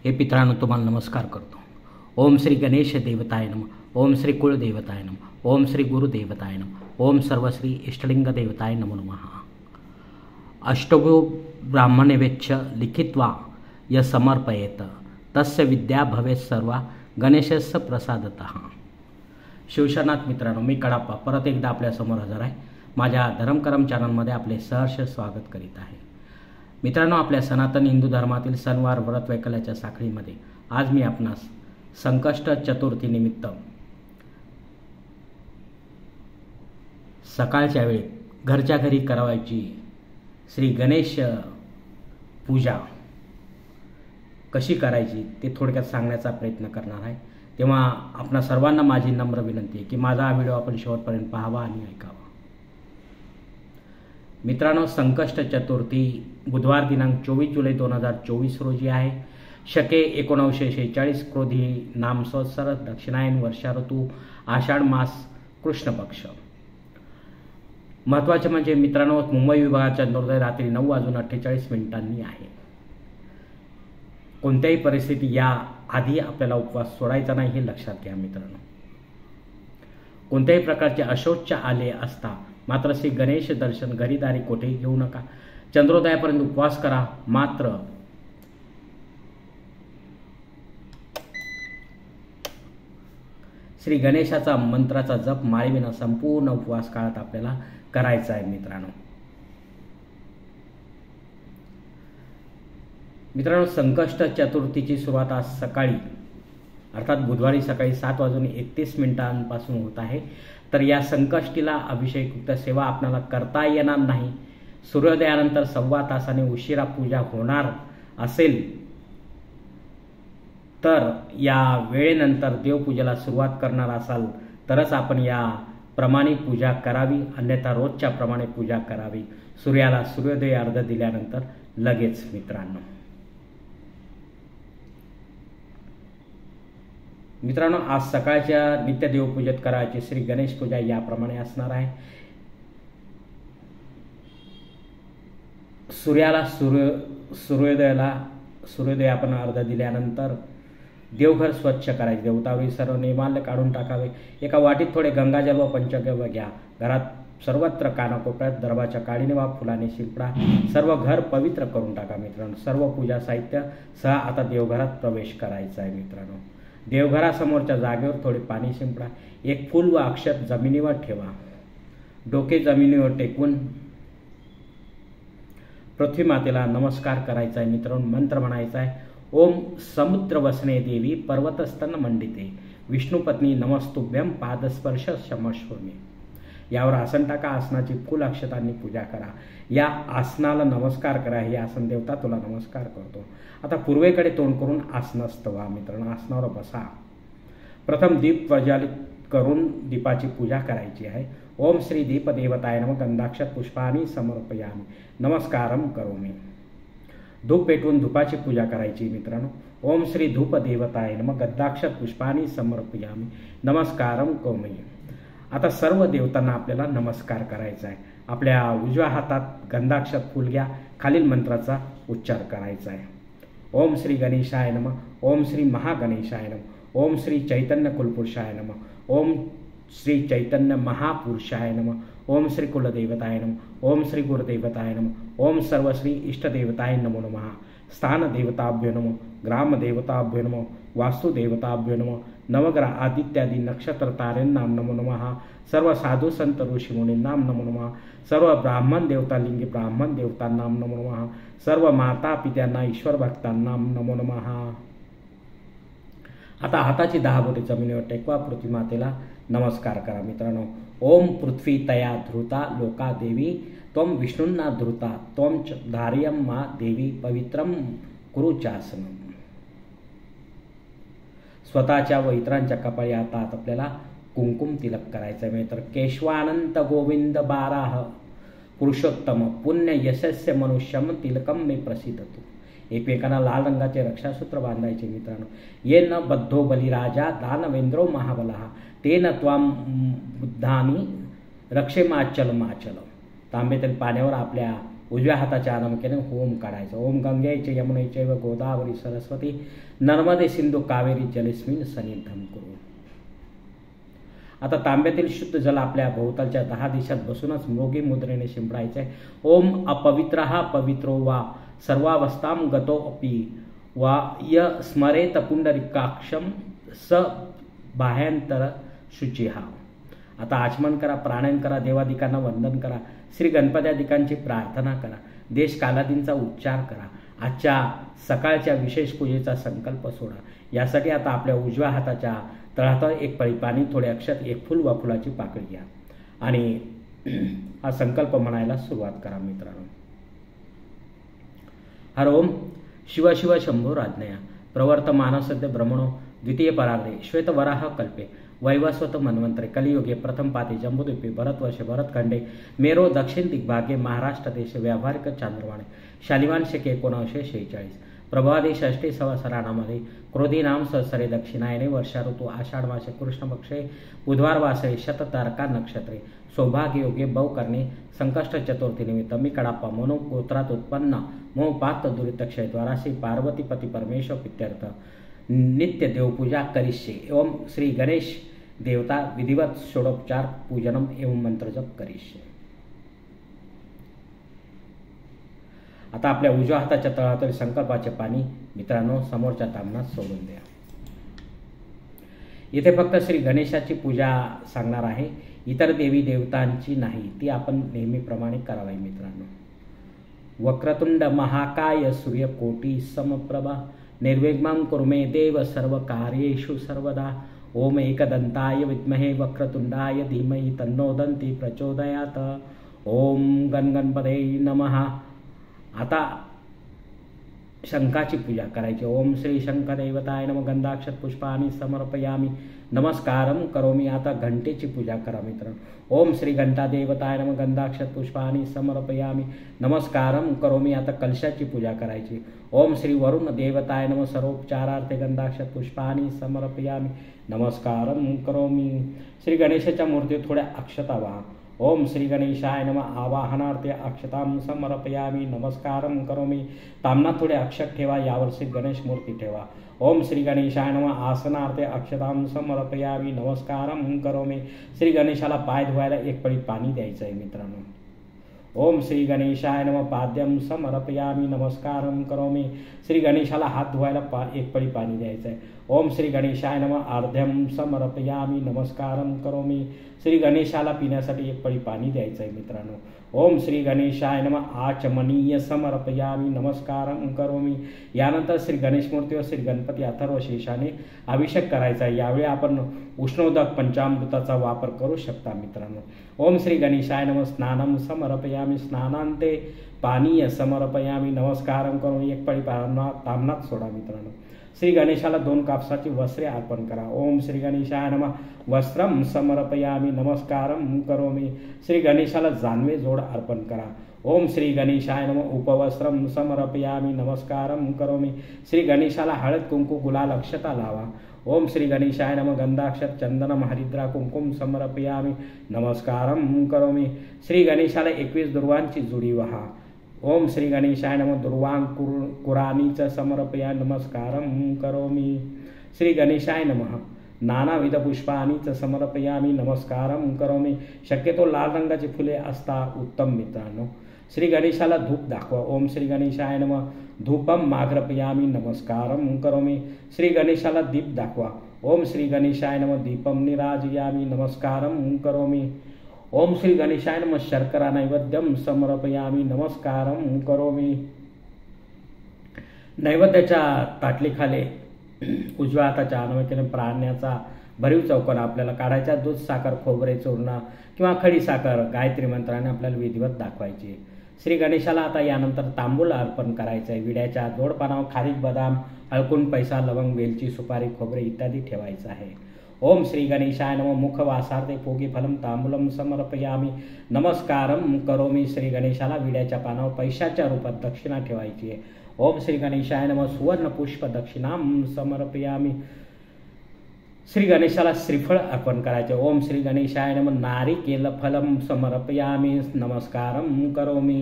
हे पितरांनो तुम्हाला नमस्कार करतो। ओम श्री गणेश देवताय नमः, ओम श्री कुलदेवताय नमः, ओम श्री गुरुदेवताय नमः, ओम सर्वश्री इष्टलिंग देवताय नमो नमः। अष्टभो ब्राह्मणेभ्यश्च लिखित्वा य समर्पयेत तस्य विद्या भवेत् सर्वा गणेशस्य प्रसादतः। शिवशरणात मित्रांनो, मी कडाप्पा परत एकदा आपल्यासमोर हजर आहे। माझ्या धर्मकरम चॅनलमध्ये आपले सहर्ष स्वागत करीत आहे। मित्रांनो, आपल्या सनातन हिंदू धर्मातील सणवार व्रत वैकल्याच्या साखळीमध्ये आज मी आपणास संकष्ट चतुर्थी निमित्त सकाळच्या वेळी घरच्या घरी करावायची श्री गणेश पूजा कशी करायची ते थोडक्यात सांगण्याचा प्रयत्न करणार आहे। तेव्हा आपणा सर्वांना माझी नम्र विनंती आहे की माझा हा व्हिडिओ आपण शेवटपर्यंत पाहावा आणि ऐकावा। मित्रांनो, संकष्ट चतुर्थी बुधवार दिनांक 24 जुलै 2024 रोजी आहे। शके 1946 क्रोधी नाम संवत्सर, दक्षिणायन वर्षा ऋतू, आषाढ मास, कृष्ण पक्ष। महत्त्वाचे म्हणजे मित्रांनो, मुंबई विभागाच्या चंद्रोदय रात्री 9:48 आहे। कोणत्याही परिस्थिती या आधी आपल्याला उपवास सोडायचा नाही हे लक्षात घ्या मित्रांनो। कोणत्याही प्रकारचे अशौच आले असता मात्र श्री गणेश दर्शन घरीदारी कोठेही घेऊ नका। चंद्रोदयापर्यंत उपवास करा, मात्र श्री गणेशाचा मंत्राचा जप माळेविना संपूर्ण उपवास काळात आपल्याला करायचा आहे मित्रांनो। मित्रांनो, संकष्ट चतुर्थीची सुरुवात आज सकाळी अर्थात बुधवारी सकाळी 7:31 होत आहे। तर या संकष्टीला अभिषेकयुक्त सेवा आपल्याला करता येणार नाही। सूर्योदयानंतर 1.25 तासाने उशिरा पूजा होणार असेल तर या वेळेनंतर देवपूजेला सुरुवात करणार असाल तरच आपण या प्रमाणे पूजा करावी, अन्यथा रोजच्या प्रमाणे पूजा करावी। सूर्याला सूर्योदय अर्घ दिल्यानंतर लगेच मित्रांनो। मित्रांनो, आज सकाळच्या नित्य देवपूजेत करायची श्री गणेश पूजा याप्रमाणे असणार आहे। सूर्याला सूर्योदय आपण अर्घ दिल्यानंतर देवघर स्वच्छ करायचे, देवतावरील सर्व निर्माल्य काढून टाकावे। एका वाटीत थोडे गंगाजल व पंचगव्य घ्या। घरात सर्वत्र कानाकोपऱ्यात दरवाजा काळीने वा फुलाने शिंपडा। सर्व घर पवित्र करून टाका मित्रांनो। सर्व पूजा साहित्य सह आता देवघरात प्रवेश करायचा आहे मित्रांनो। देवघरासमोरच्या जागेवर थोडे पाणी शिंपडा। एक फूल व अक्षत जमिनीवर ठेवा। डोके जमिनीवर टेकवून पृथ्वी मातेला नमस्कार करायचा आहे मित्रांनो। मंत्र म्हणायचा आहे, ओम समुद्र वसने देवी पर्वतस्तन मंडिते विष्णुपत्नी नमस्तुभ्यम पादस्पर्श क्षमस्वमे। यावर आसन टाका। आसनाची फूल अक्षतांनी पूजा करा। या आसनाला नमस्कार करा। ही आसन देवता तुला नमस्कार करतो। आता पूर्वेकडे तोंड करून आसनस्थ व्हा मित्रांनो। आसनावर बसा। प्रथम दीप प्रज्वलित करून दीपाची पूजा करायची आहे। ओम श्री दीप देवताय नमः, गंधाक्षत पुष्पाणि समर्पयामि, नमस्कारम करोमि। धूप पेटवून धूपाची पूजा करायची मित्रांनो। ओम श्री धूप देवताय नमः, गंधाक्षत पुष्पाणि समर्पयामि, नमस्कारम करोमि। आता सर्व देवतांना आपल्याला नमस्कार करायचा आहे। आपल्या उजव्या हातात गंधाक्षत फूल घ्या। खालील मंत्राचा उच्चार करायचा आहे। ओम श्री गणेशाय नमः, ओम श्री महागणेशाय नमः, ओम श्री चैतन्य कुलपुरुषाय नमः, ओम श्री चैतन्य महापुरुषाय नमः, ओम श्री कुलदेवताय नमः, ओम श्री गुरुदेवताय नमः, ओम सर्वश्री इष्टदेवताय नमो नमः। स्थान देवताभ्यो नमः, ग्राम देवताभ्यो नमः, वास्तु देवताभ्यो नमः, नवग्रह आदित्यादि नक्षत्र तारेन्नाम नमो नमः। सर्व साधु संत ऋषी मुनींनाम नमो नमः। सर्व ब्राह्मण देवता लिंगी ब्राह्मण देवतांनाम नमो नमः। सर्व माता पित्यांना ईश्वर भक्तांनाम नमो नमः। आता हाताची 10 बोटे जमिनीवर टेकवा। पृथ्वी मातेला नमस्कार करा मित्रांनो। ओम पृथ्वी तया धृता लोका देवी त्वं विष्णुन्ना धृता त्वं च धार्यं मा देवी पवित्रं कुरु चासनम। स्वतःच्या व इतरांच्या कपाळी आता आपल्याला कुंकुम तिलक करायचं आहे। तर केशवानंत गोविंद बाराह पुरुषोत्तम पुण्य यशस्य मनुष्यम तिलकम मे प्रसिद्धतु। एकमेकांना लाल रंगाचे रक्षासूत्र बांधायचे मित्रांनो। ये न बद्धो बलिराजा दानवेंद्रो महाबलः तेन त्वाम बुद्धानी रक्षेमाचल माचल। तांब्यातील पाण्यावर आपल्या उजव्या हाताच्या अनामिकेने होम काढायचा. ओम गंगेच यमुनेच गोदावरी सरस्वती नर्मदे सिंधू कावेरी जलेस्मिन सन्निधम करू. आता तांब्यातील शुद्ध जल आपल्या भोवतालच्या 10 दिशात बसूनच मृगी मुद्रेने शिंपडायचे. ओम अपवित्रः पवित्रो वा सर्वावस्थां गतोऽपि वा य स्मरेत पुंडरीकाक्षं स बाह्यांतर शुचिहा. आता आचमन करा, प्राणायाम करा, देवादिकांना वंदन करा, श्री गणपत्यादिकांची प्रार्थना करा, देश कालादींचा उच्चार करा. आजच्या सकाळच्या विशेष पूजेचा संकल्प सोडा. यासाठी आता आपल्या उजव्या हाताच्या तळहातावर एक पळी पाणी, थोडे अक्षत, एक फुल वा फुलाची पाकळी घ्या आणि हा संकल्प म्हणायला सुरुवात करा मित्रांनो. हर ओम शिव शिव शंभो राज्ञया प्रवर्तमान सद्य ब्रह्मणो द्वितीय परार्धे श्वेतवराह कल्पे वैवस्वत मन्वंतरे कलियुगे प्रथम पाते जम्बूद्वीपे भरतवर्षे भरतखंडे मेरो दक्षिण दिग्भागे महाराष्ट्र देश व्यावहारिक चांद्रवाणे शालिवान शके 1946 प्रभादे षष्ठी संवत्सराणामध्ये क्रोधीनाम संवत्सरे दक्षिणायने वर्षा ऋतू आषाढ मासे कृष्ण पक्षे बुधवार वासरे शततारका नक्षत्रे सौभाग्य योगे बौ करणे संकष्ट चतुर्थी निमित्त मी कडाप्पा मनो गोत्रात उत्पन्न मोहपात दुरितक्षय द्वारासी पार्वतीपती परमेश्वर पित्यर्थ नित्य देवपूजा करिष्ये. एवं श्री गणेश देवता विधिवत षोडोपचार पूजनम एवं मंत्र जप करिष्ये. आता आपल्या उजव्या हाताच्या तळहातातील संकल्पाचे पाणी मित्रांनो समोरच्या तामणात सोडून द्या. इथे फक्त श्री गणेशाची पूजा सांगणार आहे, इतर देवी देवतांची नाही. ती आपण नेहमीप्रमाणे करावी मित्रांनो. वक्रतुंड महाकाय सूर्यकोटी समप्रभा निर्विघ्नं कुरु मे देव सर्व कार्येषु सर्वदा. ओम एकदंताय विद्महे वक्रतुंडाय धीमहि तन्नो दन्ती प्रचोदयात. ओम गणगणपते नमः. आता शंखाची पूजा करायची. ओम श्री शंखदेवताय नमः गंधाक्षत पुष्पाणि समर्पयामि नमस्कारम करोमि. आता घंटेची पूजा करा मित्रांनो. ओम श्री घंटादेवताय नमः गंधाक्षत पुष्पाणि समर्पयामि नमस्कारम करोमि. आता कलशाची पूजा करायची. ओम श्री वरुण देवताय नमः सर्वोपचारार्थे गंधाक्षत पुष्पाणि समर्पयामि नमस्कारम करोमि. श्री गणेशाच्या मूर्तीवर थोड्या अक्षता वाहा. ओम श्री गणेशाय नमः आवाहनार्थे अक्षतां समर्पयामि नमस्कारम करोमि. तामनात थोडे अक्षत ठेवा, यावर श्री गणेश मूर्ती ठेवा. ओम श्री गणेशाय नमः आसनार्थे अक्षतां समर्पयामि नमस्कारम करोमि. श्री गणेशाला पाय धुवायला एक पळी पाणी द्यायचं आहे मित्रांनो. ओम श्री गणेशाय नमः पाद्यम समर्पयामि नमस्कारम करोमि. श्री गणेशाला हात धुवायला एक पळी पाणी द्यायचं आहे. ओम श्री गणेशाय नमः अर्ध्यम समर्पयामि नमस्कारम करोमि. श्री गणेशाला पिण्यासाठी एक पळी पाणी द्यायचं आहे मित्रांनो. ओम श्री गणेशाय नमः आचमनीय समर्पयामि नमस्कारम करोमि. यानंतर श्री गणेश मूर्तीवर श्री गणपती अथर्व शेषाने अभिषेक करायचा आहे. यावेळी आपण उष्णोदक पंचामृताचा वापर करू शकता मित्रांनो. ओम श्री गणेशाय नमः स्नानम समर्पयामि स्नानांते पानीय समर्पयामि नमस्कारम करोमि. एक पळी तामनात सोडा मित्रांनो. श्री गणेशाला 2 कापसाची वस्त्रे अर्पण करा. ओम श्री गणेशाय नमः वस्त्रम समर्पयामि नमस्कारम करोमि. श्री गणेशाला जानवे जोड अर्पण करा. ओम श्री गणेशाय नमः उपवस्त्रम समर्पयामि नमस्कारम करोमि. श्री गणेशाला हळद कुंकू गुलाल अक्षता लावा. ओम श्री गणेशाय नमः गंधाक्षत चंदनम हरिद्रा कुंकुम समर्पयामि नमस्कारम करोमि. श्री गणेशाला 21 दुर्वांची जुडी वहा. ओम श्री गणेशाय नमः दुर्वांकुरानीच समर्पयामि नमस्कारम करोमि. श्री गणेशाय नमः नानाविध पुष्पाणीच समर्पयामि नमस्कारम करोमि. शक्यतो लाल रंगाची फुले असता उत्तम मित्रांनो. श्री गणेशाला धूप दाखवा. ओम श्री गणेशाय नमः धूपम माग्रपयामि नमस्कारम करोमि. श्री गणेशाला दीप दाखवा. ओम श्री गणेशाय नमः दीपम निराजयामि नमस्कारम करोमि. ओम श्री गणेशाय नमः शर्करा नैवेद्यम समर्पयामि नमस्कारम करोमि. नैवेद्याच्या ताटलीखाली उजव्या हाताच्या अनामिकेने प्राण्याचा भरीव चौकोन आपल्याला काढायचा. दूध साखर खोबरे चूर्ण किंवा खडी साखर गायत्री मंत्राने आपल्याला विधिवत दाखवायची. श्री गणेशाला आता यानंतर तांबूल अर्पण करायचं आहे. विड्याच्या जोडपानावर खारीक बदाम हळकुंड पैसा लवंग वेलची सुपारी खोबरे इत्यादी ठेवायचं आहे. ओम श्री गणेशाय नमः मुखवासार्थे फोगी फलम तांबूलम समर्पयामि नमस्कारम करोमि. श्री गणेशाला विड्याच्या पानावर पैशाच्या रूपात दक्षिणा ठेवायची आहे. ओम श्री गणेशाय नमः सुवर्ण पुष्प दक्षिणाम समर्पयामि. श्री गणेशाला श्रीफळ अर्पण करायचे. ओम श्री गणेशाय नमः नारिकेल फलम समर्पयामि नमस्कारम करोमि.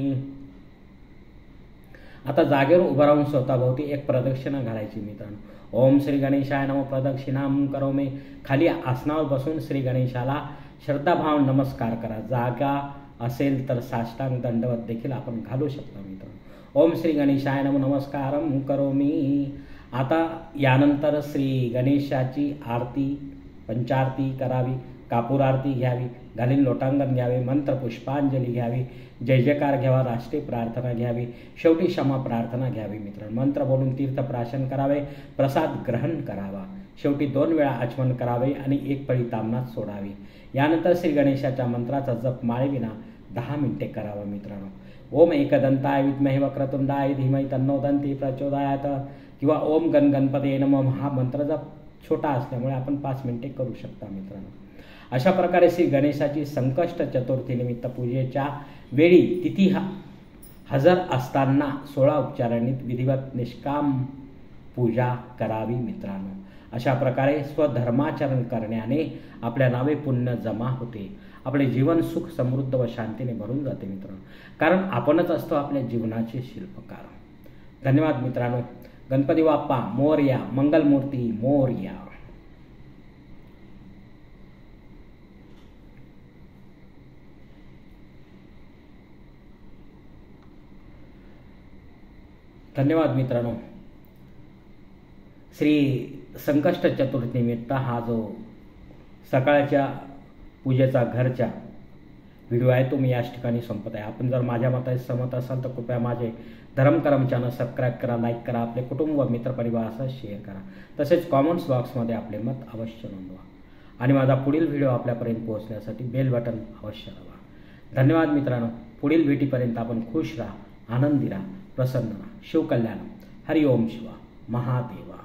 आता जागेवर उभं राहून स्वतःभोवती एक प्रदक्षिणा घालायची मित्रांनो. ओम श्री गणेशाय नमः प्रदक्षिणाम करोमी. खाली आसनावर बसून श्री गणेशाला श्रद्धाभाव नमस्कार करा. जागा असेल तर साष्टांग दंडवत देखील आपण घालू शकता मित्रांनो. ओम श्री गणेशाय नमः नमस्कारम करोमी. आता यानंतर श्री गणेशाची आरती पंचारती करावी, कापूर आरती घ्यावी, घालीन लोटांगण घ्यावे, मंत्र पुष्पांजली घ्यावी, जय जयकार घ्यावा, राष्ट्रीय प्रार्थना घ्यावी, शेवटी क्षमा प्रार्थना घ्यावी मित्रांनो. मंत्र बोलून तीर्थप्राशन करावे, प्रसाद ग्रहण करावा, शेवटी 2 वेळा आचमन करावे आणि 1 पळी ताम्हणात सोडावी. यानंतर श्री गणेशाच्या मंत्राचा जप माळेविना 10 मिनिटे करावा मित्रांनो. ओम एकदंताय विद्महे वक्रतुंडाय धीमहि तन्नो दन्ती प्रचोदयात किंवा ओम गणपतये नमः हा मंत्र जप छोटा असल्यामुळे आपण 5 मिनिटे करू शकता मित्रांनो. अशा प्रकारे श्री गणेशाची संकष्ट चतुर्थी निमित्त पूजेच्या वेळी तिथी हजर असताना 16 उपचारांनी विधिवत निष्काम पूजा करावी मित्रांनो. अशा प्रकारे स्वधर्माचरण करण्याने आपल्या नावे पुण्य जमा होते. आपले जीवन सुख समृद्ध व शांतीने भरून जाते मित्रांनो. कारण आपणच असतो आपल्या जीवनाचे शिल्पकार. धन्यवाद मित्रांनो. गणपती बाप्पा मोरया, मंगलमूर्ती मोरया. धन्यवाद मित्रांनो. श्री संकष्ट चतुर्थी निमित्त हा जो सकाळच्या पूजेचा घरच्या व्हिडिओ आहे तो मी याच ठिकाणी संपत आहे. आपण जर माझ्या मताशी सहमत असाल तर कृपया माझे धर्मकरम चॅनल सबस्क्राईब करा, लाईक करा, आपले कुटुंब व मित्रपरिवारासह शेअर करा. तसेच कॉमेंट्स बॉक्समध्ये आपले मत अवश्य नोंदवा आणि माझा पुढील व्हिडिओ आपल्यापर्यंत पोहोचण्यासाठी बेल बटन अवश्य दाबा. धन्यवाद मित्रांनो. पुढील भेटीपर्यंत आपण खुश राहा, आनंदी राहा, प्रसन्न राहा. शिवकल्याण. हरि ओम शिवा महादेवा.